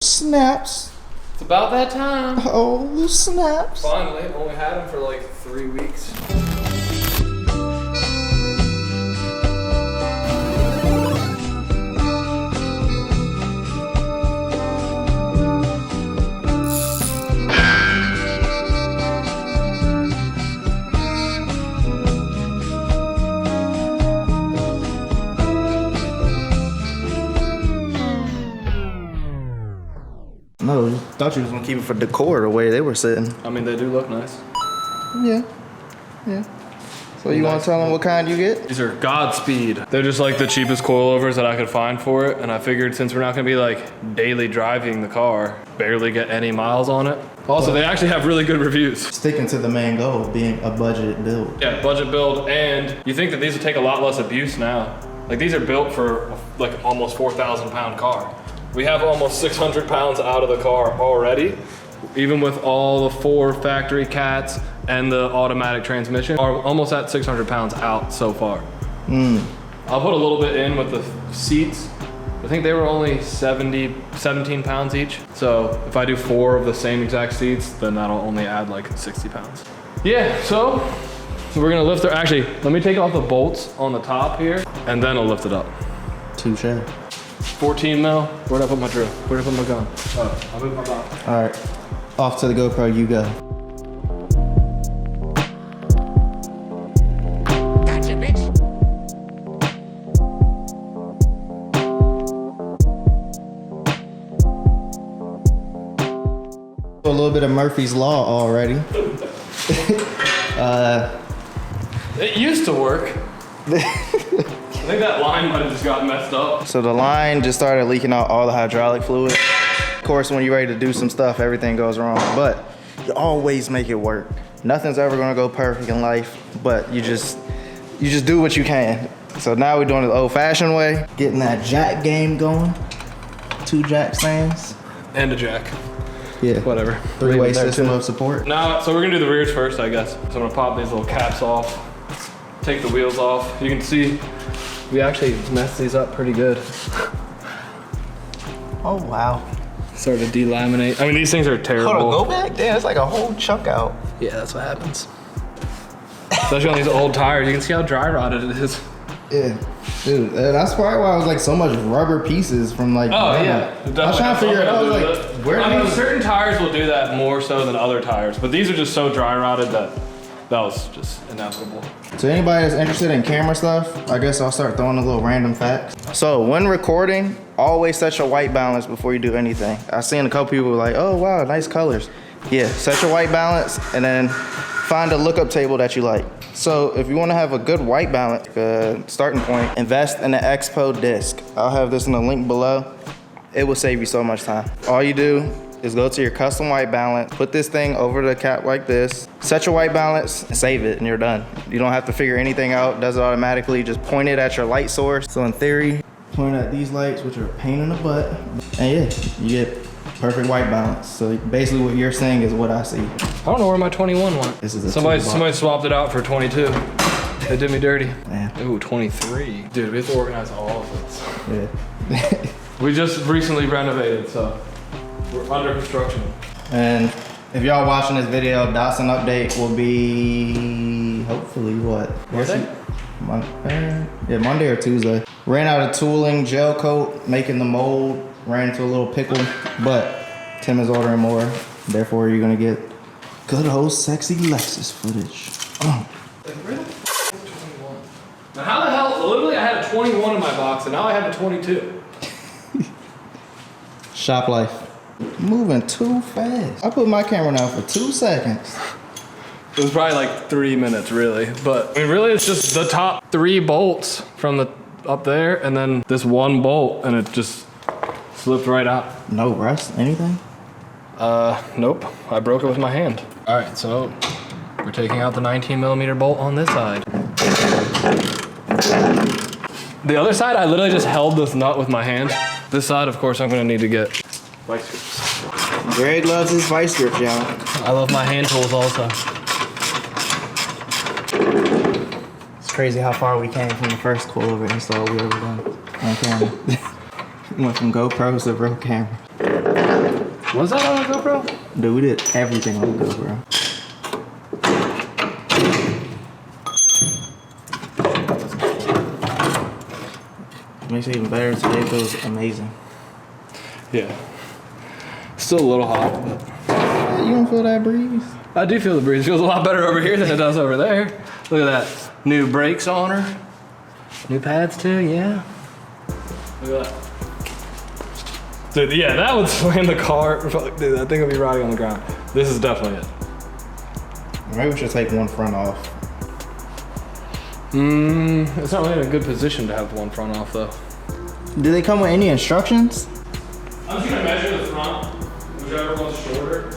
Snaps. It's about that time. Oh, snaps. Finally, only had him for like 3 weeks. No, I thought you was gonna keep it for decor the way they were sitting. I mean, they do look nice. Yeah. So you want to tell them what kind you get? These are Godspeed. They're just like the cheapest coilovers that I could find for it. And I figured since we're not gonna be like daily driving the car, barely get any miles on it. Also, they actually have really good reviews. Sticking to the main goal of being a budget build. Yeah, budget build, and you think that these would take a lot less abuse now. Like these are built for like almost 4,000 pound car. We have almost 600 pounds out of the car already, even with all the 4 factory cats and the automatic transmission, are almost at 600 pounds out so far. I'll put a little bit in with the seats. I think they were only 17 pounds each. So if I do 4 of the same exact seats, then that'll only add like 60 pounds. Yeah, so we're gonna lift it. Actually, let me take off the bolts on the top here, and then I'll lift it up. Touche. 14 mil. Where'd I put my drill? Where'd I put my gun? Oh, I moved my gun. All right, off to the GoPro you go. Gotcha, bitch. A little bit of Murphy's Law already. It used to work. I think that line might have just got messed up. So the line just started leaking out all the hydraulic fluid. Of course, when you're ready to do some stuff, everything goes wrong, but you always make it work. Nothing's ever gonna go perfect in life, but you just do what you can. So now we're doing it the old fashioned way, getting that jack game going. 2 jack stands. And a jack. Yeah. Whatever. 3-way system of support. Now, so we're gonna do the rears first, I guess. So I'm gonna pop these little caps off, take the wheels off. You can see we actually messed these up pretty good. Oh, wow. Started to delaminate. I mean, these things are terrible. Hold on, go back. Damn, it's like a whole chunk out. Yeah, that's what happens. Especially on these old tires. You can see how dry rotted it is. Yeah. Dude, that's probably why I was like so much rubber pieces from like. Oh yeah. I was trying to figure it out. I was like, where I mean, these? certain tires will do that more so than other tires, but these are just so dry rotted that was just inevitable. So anybody that's interested in camera stuff, I guess I'll start throwing a little random facts. So when recording, always set your white balance before you do anything. I've seen a couple people like, oh wow, nice colors. Yeah, set your white balance and then find a lookup table that you like. So if you want to have a good white balance starting point, invest in the Expo Disc. I'll have this in the link below. It will save you so much time. All you do is go to your custom white balance, put this thing over the cap like this, set your white balance, save it, and you're done. You don't have to figure anything out, it does it automatically. Just point it at your light source. So in theory, point at these lights, which are a pain in the butt, and yeah, you get perfect white balance. So basically what you're saying is what I see. I don't know where my 21 went. This is a somebody swapped it out for 22. They did me dirty. Man. Ooh, 23. Dude, we have to organize all of this. Yeah. We just recently renovated, so we're under construction. And if y'all watching this video, Datsun update will be hopefully what? Monday? Yeah, Monday or Tuesday. Ran out of tooling, gel coat, making the mold, ran into a little pickle, but Tim is ordering more. Therefore, you're gonna get good old sexy Lexus footage. Really? 21. Now how the hell, literally I had a 21 in my box and now I have a 22. Shop life. Moving too fast. I put my camera down for 2 seconds. It was probably like 3 minutes really, but I mean really it's just the top 3 bolts from the up there and then this one bolt and it just slipped right out. No rust, anything? Nope, I broke it with my hand. All right, so we're taking out the 19mm bolt on this side. The other side, I literally just held this nut with my hand. This side, of course, I'm gonna need to get vice grips. Greg loves his vice grips, y'all. I love my hand tools also. It's crazy how far we came from the first coilover install we ever done on camera. Went from GoPros to real camera. Was that on a GoPro? Dude, we did everything on the GoPro. Makes it even better. Today feels amazing. Yeah. Still a little hot, but You don't feel that breeze? I do feel the breeze. It feels a lot better over here than it does over there. Look at that. New brakes on her. New pads too, yeah. Look at that. Dude, yeah, that would slam the car. Dude, that thing would be riding on the ground. This is definitely it. Maybe we should take one front off. It's not really in a good position to have one front off though. Do they come with any instructions? I'm just gonna measure the front, whichever one's shorter.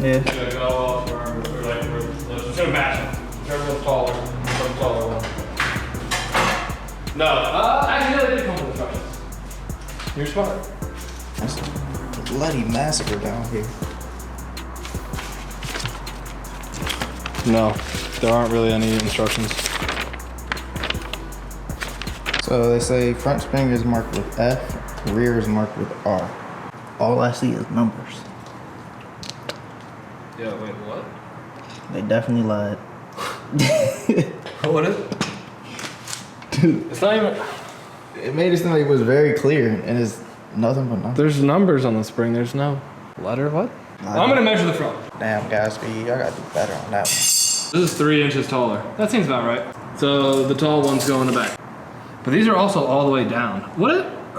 Yeah. I'm gonna go off or like, let's just gonna match them. Whichever one's taller, the taller one. No, actually they did come with instructions. You're smart. That's a bloody massacre down here. No, there aren't really any instructions. So they say front spring is marked with F, rear is marked with R. All I see is numbers. Yeah, wait, what? They definitely lied. What is it? Dude, it's not even... It made it seem like it was very clear, and it's nothing but numbers. There's numbers on the spring, there's no letter, what? I'm gonna measure the front. Damn, guys, I gotta do better on that one. This is 3 inches taller. That seems about right. So the tall ones go in the back. But these are also all the way down. Do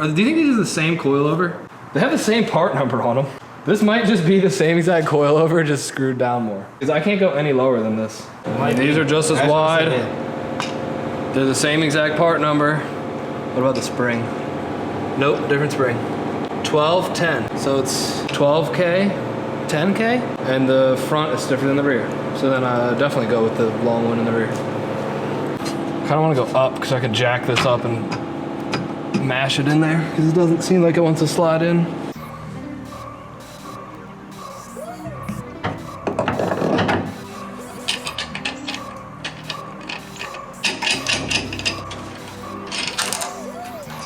you think these are the same coilover? They have the same part number on them. This might just be the same exact coilover, just screwed down more. Because I can't go any lower than this. These are just as wide. They're the same exact part number. What about the spring? Nope, different spring. 12, 10. So it's 12K, 10K, and the front is different than the rear. So then I definitely go with the long one in the rear. Kind of want to go up because I can jack this up and mash it in there because it doesn't seem like it wants to slide in.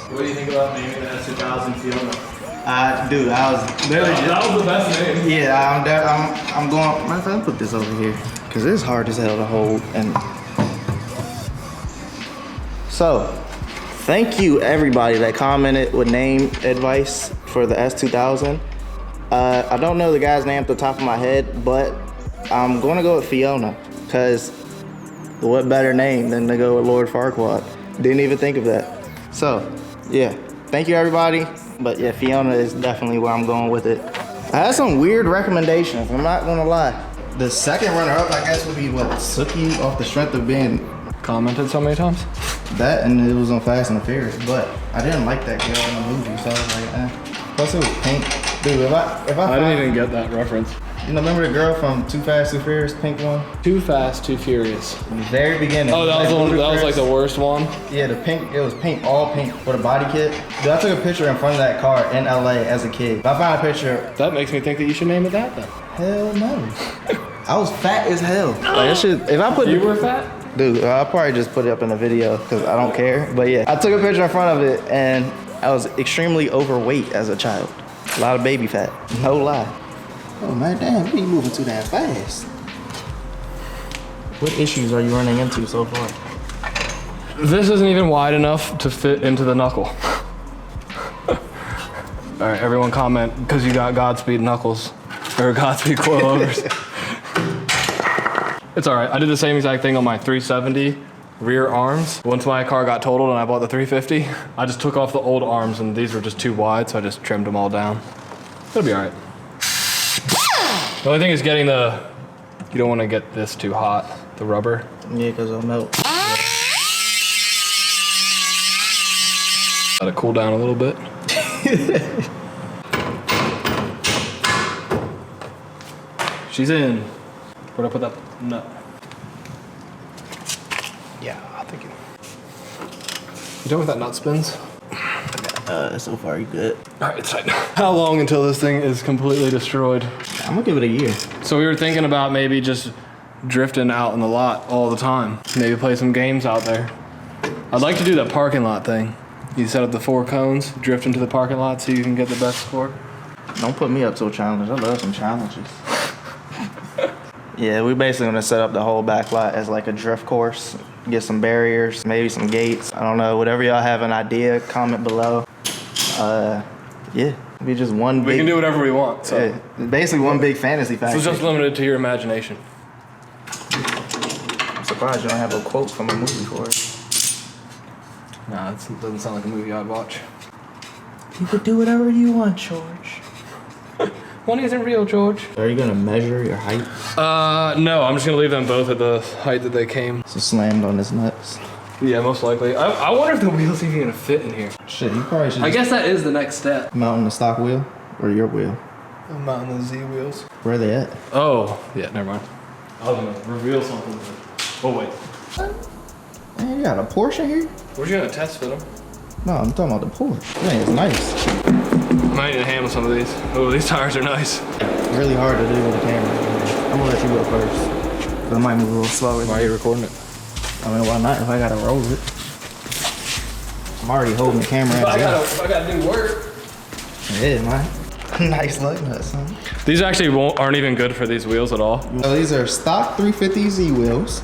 What do you think about naming the S2000 Fiona? Dude, I was literally That was the best name. Yeah, I'm going. Matter of fact, I'll put this over here because it's hard as hell to hold. And so, thank you everybody that commented with name advice for the S2000. I don't know the guy's name at the top of my head, but I'm going to go with Fiona because what better name than to go with Lord Farquaad? Didn't even think of that. So, yeah, thank you everybody. But yeah, Fiona is definitely where I'm going with it. I had some weird recommendations, I'm not gonna lie. The second runner-up, I guess, would be what, Sookie, off the strength of being Commented so many times? that, and it was on Fast and the Furious. But I didn't like that girl in the movie, so I was like, eh. Plus it was pink. Dude, if I didn't even get that reference. You know, remember the girl from Too Fast, Too Furious, pink one? Too Fast, Too Furious. In the very beginning. Oh, that was the one, that was like the worst one? Yeah, the pink, it was pink, all pink for the body kit. Dude, I took a picture in front of that car in LA as a kid. If I find a picture, That makes me think that you should name it that then. hell no. I was fat as hell. Like, it should, if I put You were fat? Dude, I'll probably just put it up in the video because I don't care. But yeah, I took a picture in front of it and I was extremely overweight as a child. A lot of baby fat, no lie. Oh man, damn, you moving too damn fast. What issues are you running into so far? This isn't even wide enough to fit into the knuckle. All right, everyone comment because you got Godspeed knuckles or Godspeed coilovers. It's all right. I did the same exact thing on my 370 rear arms. Once my car got totaled and I bought the 350, I just took off the old arms and these were just too wide, so I just trimmed them all down. It'll be all right. The only thing is getting you don't want to get this too hot, the rubber. Yeah, because it'll melt. Let it cool down a little bit. She's in. Where'd I put that nut? Yeah, I think it. You done with that nut spins? So far you good. All right, it's tight. How long until this thing is completely destroyed? I'm gonna give it a year. So we were thinking about maybe just drifting out in the lot all the time. Maybe play some games out there. I'd like to do that parking lot thing. You set up the 4 cones, drift into the parking lot so you can get the best score. Don't put me up to a challenge. I love some challenges. Yeah, we basically gonna set up the whole back lot as like a drift course. Get some barriers, maybe some gates. I don't know, whatever y'all have an idea, comment below. Yeah, be just one big... We can do whatever we want, so. Yeah, basically one big fantasy factory. It's just limited to your imagination. I'm surprised you don't have a quote from a movie for it. Nah, it doesn't sound like a movie I'd watch. You could do whatever you want, George. One isn't real, George. Are you gonna measure your height? No, I'm just gonna leave them both at the height that they came. So slammed on his nuts. Yeah, most likely. I wonder if the wheel's even gonna fit in here. Shit, you probably should. I guess that is the next step. Mounting the stock wheel or your wheel? I'm mounting the Z wheels. Where are they at? Oh, yeah, never mind. I was gonna reveal something. Oh wait. Man, you got a Porsche here? Where'd you gonna test fit them? No, I'm talking about the Porsche. Man, it's nice. Might need to handle some of these. Oh, these tires are nice. Really hard to do with the camera. I'm gonna let you go first. But I might move a little slower. Why are you recording it? I mean, why not if I gotta roll it? I'm already holding the camera. If I gotta do work. Yeah, man. Nice lug nuts, son. These actually aren't even good for these wheels at all. So these are stock 350Z wheels.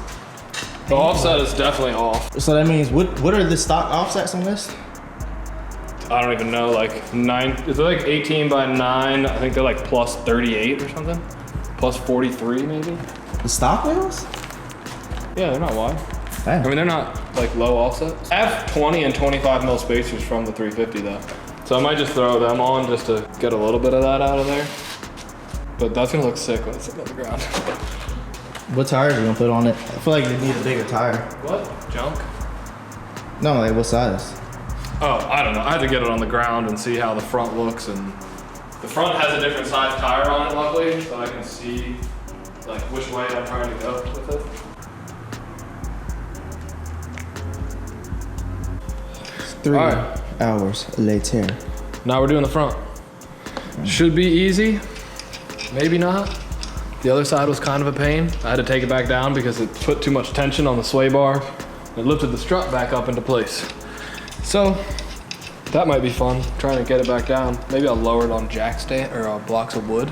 The offset is definitely off. So that means, what are the stock offsets on this? I don't even know, like 9, is it like 18 by 9? I think they're like plus 38 or something. Plus 43 maybe? The stock wheels? Yeah, they're not wide. Damn. I mean, they're not like low offsets. I have 20 and 25 mil spacers from the 350 though. So I might just throw them on just to get a little bit of that out of there. But that's gonna look sick when it's sitting on the ground. What tires are you gonna put on it? I feel like you need a bigger tire. What? Junk? No, like what size? Oh, I don't know. I had to get it on the ground and see how the front looks, and the front has a different size tire on it, luckily, so I can see like which way I'm trying to go with it. 3 Alright. hours later. Now we're doing the front. Should be easy, maybe not. The other side was kind of a pain. I had to take it back down because it put too much tension on the sway bar. It lifted the strut back up into place. So that might be fun, trying to get it back down. Maybe I'll lower it on jack stand or blocks of wood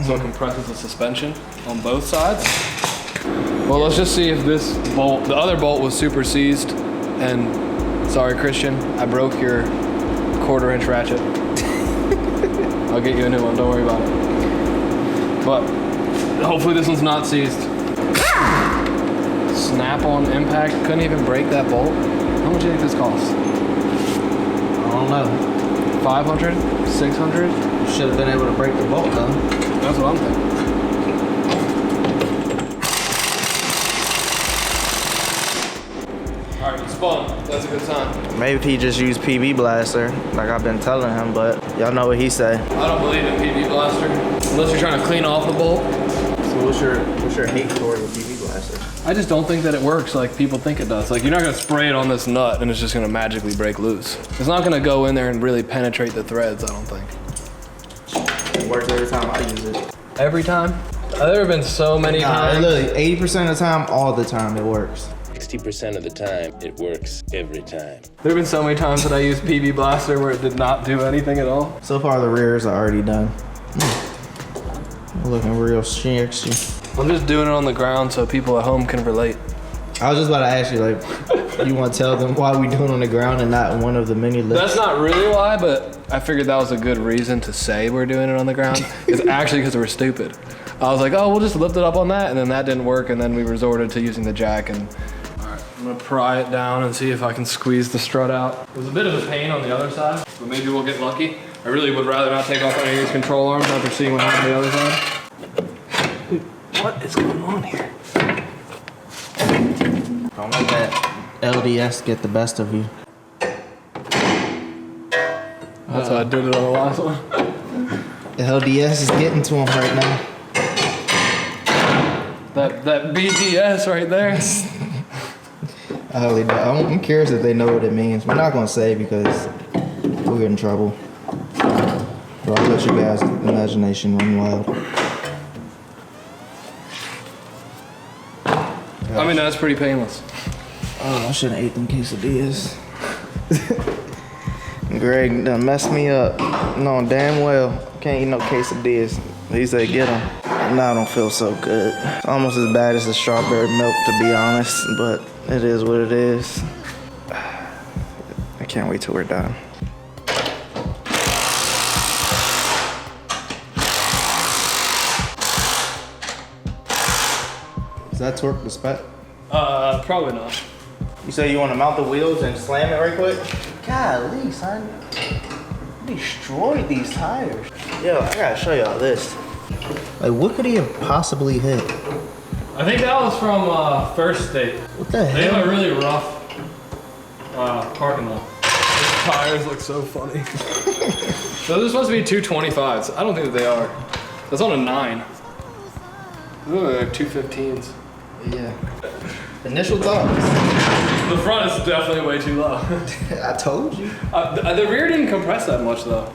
so it compresses the suspension on both sides. Well, let's just see if this bolt, the other bolt was super seized, and sorry Christian, I broke your 1/4-inch ratchet. I'll get you a new one, don't worry about it. But hopefully this one's not seized. Snap-on impact, couldn't even break that bolt. How much do you think this costs? I don't know. 500? 600? You should have been able to break the bolt though. That's what I'm thinking. Alright, it's fun. That's a good sign. Maybe he just used PB Blaster, like I've been telling him, but y'all know what he say. I don't believe in PB Blaster. Unless you're trying to clean off the bolt. So what's your hate toward the PB Blaster? I just don't think that it works like people think it does. Like, you're not gonna spray it on this nut and it's just gonna magically break loose. It's not gonna go in there and really penetrate the threads, I don't think. It works every time I use it. Every time? There have been so many times. Literally, 80% of the time, all the time, it works. 60% of the time, it works every time. There have been so many times that I used PB Blaster where it did not do anything at all. So far, the rears are already done. Looking real sexy. I'm just doing it on the ground so people at home can relate. I was just about to ask you, like, you want to tell them why we doing it on the ground and not one of the many lifts? That's not really why, but I figured that was a good reason to say we're doing it on the ground. It's actually because we're stupid. I was like, oh, we'll just lift it up on that, and then that didn't work, and then we resorted to using the jack. And all right, I'm gonna pry it down and see if I can squeeze the strut out. It was a bit of a pain on the other side, but maybe we'll get lucky. I really would rather not take off any of these control arms after seeing what happened on the other side. What is going on here? Don't let that LDS get the best of you. That's why I did it on the last one. The LDS is getting to him right now. That BDS right there. I'm curious if they know what it means. We're not gonna say because we'll get in trouble. But I'll let you guys' imagination run wild. I mean, that's pretty painless. Oh, I shouldn't have ate them quesadillas. Greg done messed me up. No, damn well. Can't eat no quesadillas. He said get them. Now I don't feel so good. It's almost as bad as the strawberry milk, to be honest, but it is what it is. I can't wait till we're done. Is that torque the spec? Probably not. You say you want to mount the wheels and slam it right quick? Golly, son. You destroyed these tires. Yo, I gotta show y'all this. Like, what could he have possibly hit? I think that was from First State. What the They have hell? a really rough parking lot. These tires look so funny. So they're supposed to be 225s. I don't think that they are. That's on a 9. They look like 215s. Yeah. Initial thoughts. The front is definitely way too low. I told you. The rear didn't compress that much though.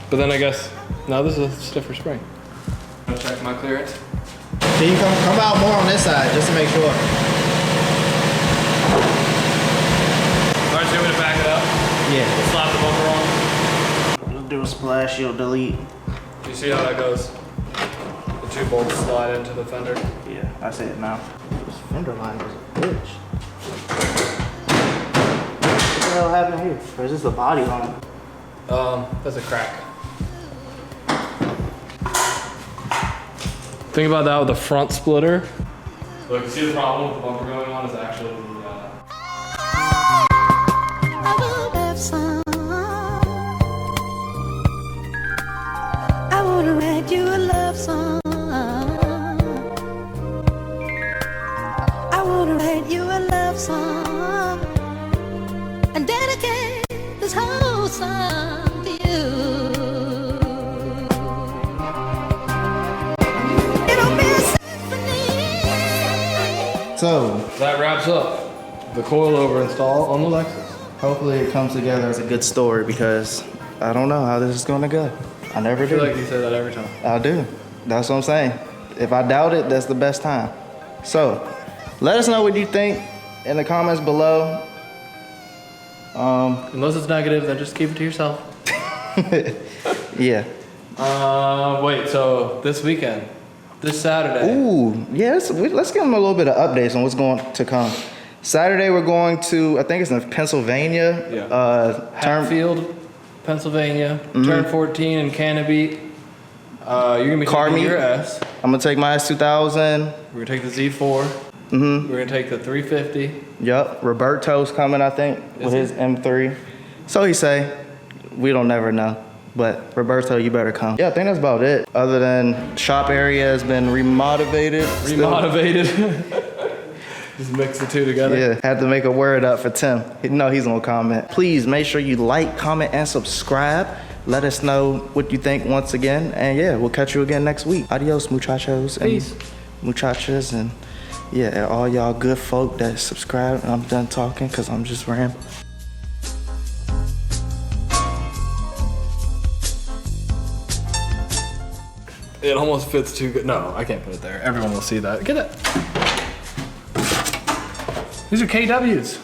But then I guess, now this is a stiffer spring. I'm gonna check my clearance. Can you come out more on this side just to make sure? Alright, so you want me to back it up? Yeah. Slap the bumper on. Let's do a splash, you'll delete. Do you see how that goes? The 2 bolts slide into the fender. Yeah, I see it now. This fender liner is a bitch. What the hell happened here? Or is this the body line? That's a crack. Think about that with the front splitter. Look, see the problem with the bumper going on is actually the I wanna write you a love song. I wanna write you a love song and dedicate this whole song to you. It'll be a symphony. So, that wraps up the coilover install on the Lexus. hopefully it comes together as a good story because I don't know how this is gonna go. I never I feel do. like you say that every time. I do. That's what I'm saying. If I doubt it, that's the best time. So, let us know what you think in the comments below. Unless it's negative, then just keep it to yourself. Yeah. Wait, so this weekend, this Saturday. Ooh, yeah, let's give them a little bit of updates on what's going to come. Saturday, we're going to, I think it's in Pennsylvania. Yeah. Hatfield, Pennsylvania, turn 14 in Canibeat. You're gonna be Car taking meet. your S. I'm gonna take my S2000. We're gonna take the Z4. Mm-hmm. We're gonna take the 350. Yup, Roberto's coming, I think, with his M3. So he say, we don't never know. But Roberto, you better come. Yeah, I think that's about it. Other than shop area has been remotivated. Remotivated. Just mix the two together. Yeah, had to make a word up for Tim. You know he's gonna comment. Please make sure you like, comment, and subscribe. Let us know what you think once again. And yeah, we'll catch you again next week. Adios, muchachos. Peace. And muchachas. And yeah, and all y'all good folk that subscribe. I'm done talking because I'm just rambling. It almost fits too good. No, I can't put it there. Everyone will see that. Get it. These are KWs.